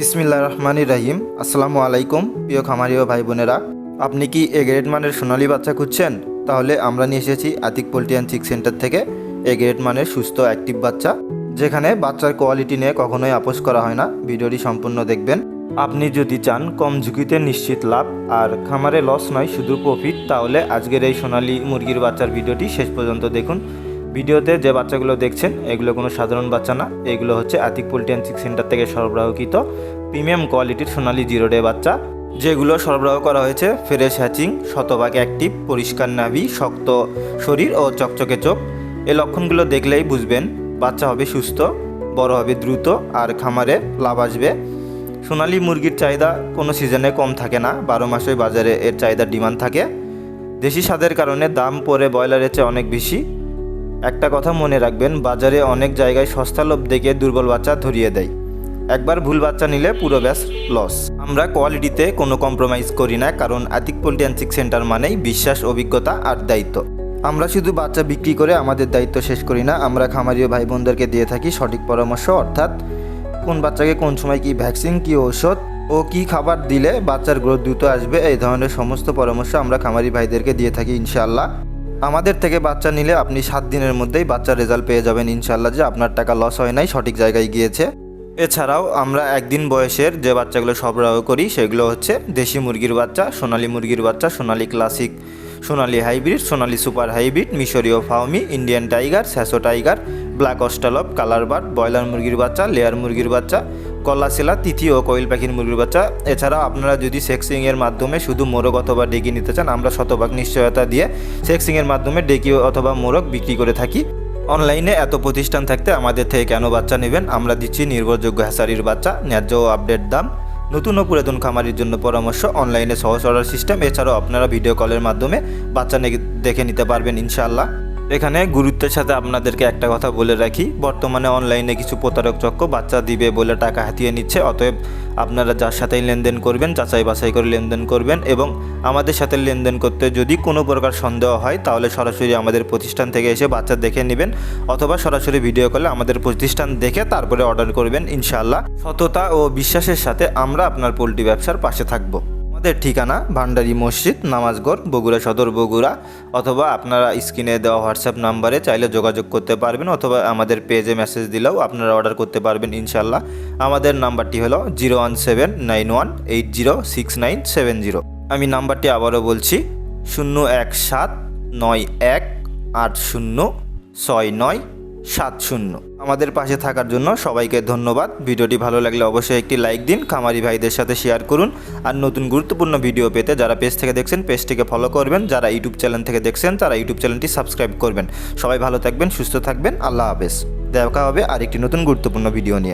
বিসমিল্লাহির রহমানির রহিম। আসসালামু আলাইকুম প্রিয় খামারি ও ভাই বোনেরা, আপনি কি এ গ্রেড মানের সোনালী বাচ্চা খুঁজছেন? তাহলে আমরা নিয়ে এসেছি Atik poultry and chick centre থেকে এ গ্রেড মানের সুস্থ অ্যাক্টিভ বাচ্চা, যেখানে বাচ্চার কোয়ালিটি নিয়ে কখনোই আপোষ করা হয় না। ভিডিওটি সম্পূর্ণ দেখবেন। আপনি যদি চান কম ঝুঁকিতে নিশ্চিত লাভ আর খামারে লস নয় শুধু প্রফিট, তাহলে আজকের এই সোনালী মুরগির বাচ্চার ভিডিওটি শেষ পর্যন্ত দেখুন। ভিডিওতে যে বাচ্চাগুলো দেখছেন এগুলো কোনো সাধারণ বাচ্চা না, এগুলো হচ্ছে Atik poultry and chick centre থেকে সরবরাহকৃত প্রিমিয়াম কোয়ালিটির সোনালী জিরো ডে বাচ্চা, যেগুলো সরবরাহ করা হয়েছে ফ্রেশ হ্যাচিং, শতভাগ অ্যাক্টিভ, পরিষ্কার নাভি, শক্ত শরীর ও চকচকে চোখ। এই লক্ষণগুলো দেখলেই বুঝবেন বাচ্চা হবে সুস্থ, বড় হবে দ্রুত আর খামারে লাভ আসবে। সোনালী মুরগির চাহিদা কোনো সিজনে কম থাকে না, 12 মাসেই বাজারে এর চাহিদার ডিমান্ড থাকে। দেশি স্বাদের কারণে দাম পড়ে ব্রয়লারের চেয়ে অনেক বেশি। একটা কথা মনে রাখবেন, বাজারে অনেক জায়গায় সস্তা লোভ দেখে দুর্বল বাচ্চা ধরিয়ে দেয়। একবার ভুল বাচ্চা নিলে পুরো ব্যাচ লস। আমরা কোয়ালিটিতে কোনো কম্প্রোমাইজ করি না, কারণ Atik poultry and chick centre মানেই বিশ্বাস, অভিজ্ঞতা আর দায়িত্ব। আমরা শুধু বাচ্চা বিক্রি করে আমাদের দায়িত্ব শেষ করি না, আমরা খামারি ও ভাই বোনদেরকে দিয়ে থাকি সঠিক পরামর্শ, অর্থাৎ কোন বাচ্চাকে কোন সময় কি ভ্যাকসিন, কি ঔষধ ও কি খাবার দিলে বাচ্চার গ্রোথ দ্রুত আসবে, এই ধরনের সমস্ত পরামর্শ আমরা খামারি ভাইদেরকে দিয়ে থাকি ইনশাআল্লাহ। আমাদের থেকে বাচ্চা নিলে আপনি 7 দিনের মধ্যেই বাচ্চার রেজাল্ট পেয়ে যাবেন ইনশাআল্লাহ, যে আপনার টাকা লস হয় নাই, সঠিক জায়গায় গিয়েছে। এছাড়াও আমরা একদিন বয়সের যে বাচ্চাগুলো সরবরাহ করি সেগুলো হচ্ছে দেশি মুরগির বাচ্চা, সোনালী মুরগির বাচ্চা, Sonali classic, Sonali hybrid, Sonali super hybrid, মিশরীয় Fayoumi, Indian tiger, Sasso tiger, black Australorp, colour bird, broiler মুরগির বাচ্চা, লেয়ার মুরগির বাচ্চা, কল্লাসেলা, তিথি ও কোয়েল পাখির মুরগির বাচ্চা। এছাড়াও আপনারা যদি সেক্সিংয়ের মাধ্যমে শুধু মোরগ অথবা ডেকি নিতে চান, আমরা শতভাগ নিশ্চয়তা দিয়ে সেক্সিংয়ের মাধ্যমে ডেকি অথবা মোরগ বিক্রি করে থাকি। অনলাইনে এত প্রতিষ্ঠান থাকতে আমাদের থেকে কেন বাচ্চা নেবেন? আমরা দিচ্ছি নির্ভরযোগ্য হ্যাচারির বাচ্চা, ন্যায্য ও আপডেট দাম, নতুন ও পুরাতন খামারির জন্য পরামর্শ, অনলাইনে সহজ অর্ডার সিস্টেম। এছাড়াও আপনারা ভিডিও কলের মাধ্যমে বাচ্চা দেখে নিতে পারবেন ইনশাআল্লাহ। এখানে গুরুত্বের সাথে আপনাদেরকে একটা কথা বলে রাখি, বর্তমানে অনলাইনে কিছু প্রতারক চক্র বাচ্চা দিবে বলে টাকা হাতিয়ে নিচ্ছে। অতএব আপনারা যার সাথেই লেনদেন করবেন যাচাই বাছাই করে লেনদেন করবেন, এবং আমাদের সাথে লেনদেন করতে যদি কোনো প্রকার সন্দেহ হয় তাহলে সরাসরি আমাদের প্রতিষ্ঠান থেকে এসে বাচ্চা দেখে নেবেন, অথবা সরাসরি ভিডিও কলে আমাদের প্রতিষ্ঠান দেখে তারপরে অর্ডার করবেন ইনশাআল্লাহ। সততা ও বিশ্বাসের সাথে আমরা আপনার পোল্ট্রি ব্যবসার পাশে থাকব। আমাদের ঠিকানা ভান্ডারি মসজিদ, নামাজগড়, বগুড়া সদর, বগুড়া। অথবা আপনারা স্ক্রিনে দেওয়া হোয়াটসঅ্যাপ নাম্বারে চাইলে যোগাযোগ করতে পারবেন, অথবা আমাদের পেজে মেসেজ দিলেও আপনারা অর্ডার করতে পারবেন ইনশাআল্লাহ। আমাদের নাম্বারটি হলো 01791806970। আমি নাম্বারটি আবারও বলছি, 01791806970। আমাদের পাশে থাকার জন্য সবাইকে ধন্যবাদ। ভিডিওটি ভালো লাগলে অবশ্যই একটি লাইক দিন, খামারি ভাইদের সাথে শেয়ার করুন। আর নতুন গুরুত্বপূর্ণ ভিডিও পেতে যারা পেজ থেকে দেখছেন পেজটিকে ফলো করবেন, যারা ইউটিউব চ্যানেল থেকে দেখছেন তারা ইউটিউব চ্যানেলটি সাবস্ক্রাইব করবেন। সবাই ভালো থাকবেন, সুস্থ থাকবেন, আল্লাহ হাফেজ। দেখা হবে আরেকটি নতুন গুরুত্বপূর্ণ ভিডিও নিয়ে।